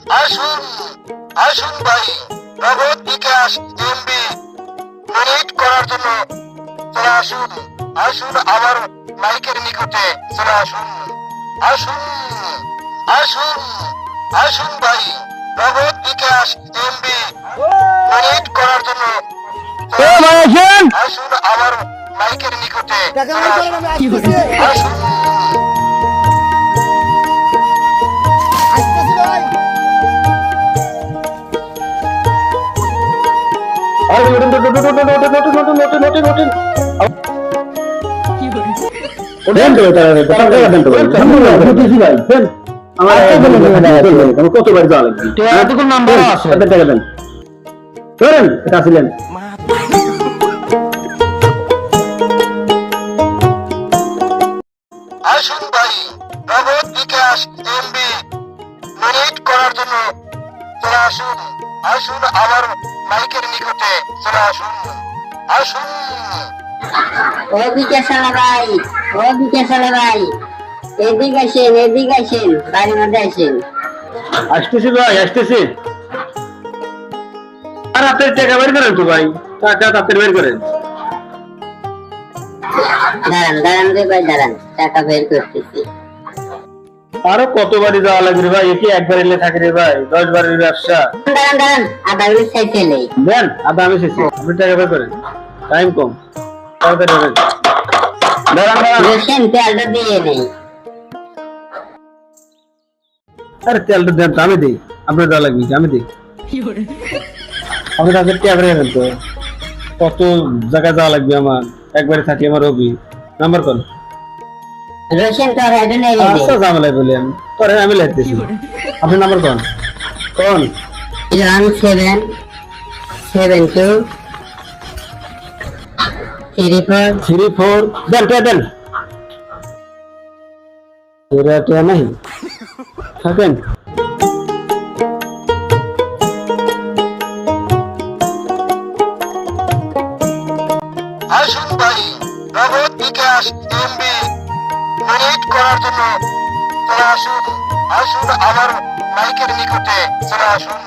আসুন আসুন ভাই, নগদ বিকাশ এমবি ডোনেট করার জন্য চলে আসুন। আসুন আমার মাইকের নিকটে চলে আসুন। আসুন আসুন আসুন ভাই, নগদ বিকাশ এমবি ডোনেট করার জন্য আসুন আমার মাইকের নিকটে চলে আসুন। আসুন কতবার যাওয়া লাগবে নাম্বার আছে টাকা দেন ধরেন এটা ছিলেন আসুন ভাই, নগদ বিকাশ এমবি ডোনেট করার জন্য চলে আসুন। আসুন আমার মাইকের নিকটে চলে আসুন। আসুন ও বিকাশালা ভাই, ও বিকাশালা ভাই, এদিকে আসেন, এদিকে আসেন, বাড়ির মধ্যে আসেন। আসতেছি ভাই আসতেছি। আর আপনার টাকা বের করেন তো ভাই, টাকা আপনার বের করেন। দাঁড়ান দাঁড়ান রে ভাই, দাঁড়ান, টাকা বের করতেছি। আরো কতবারই যাওয়া লাগবে রে ভাই, একে একবার এলে থাকে রে ভাই, 10 বারের ব্যবসা। দাঁড়ান দাঁড়ান, আধা গুলি চাইতে নেই। দেন আদা আমি শেষে আপনি টাকা বের করেন, টাইম কম, তাড়াতাড়ি দেন। দাঁড়ান দাঁড়ান, রসেন তেলটা দিয়ে নেই। আরে তেলটা দেন তো, আমি দিই, আপনার দেওয়া লাগবে কি? আমি দিই, আপনি তাদের টাকা বের করেন তো। কত জায়গায় যাওয়া লাগবে আমার, একবারে থাকি আমার হবি। নাম্বার কোন? রসেন তো হেড নেই। আচ্ছা ঝামেলায় বলি আমি, পরে আমি লাইতেছি। আপনি নাম্বার কোন? কোন? 1772 34 দেন কে দেন, এরা কে নাই থাকেন। আসুন ভাই, নগদ বিকাশ এমবি ডোনেট করার জন্য চলে আসুন। আসুন আমার মাইকের নিকটে চলে আসুন।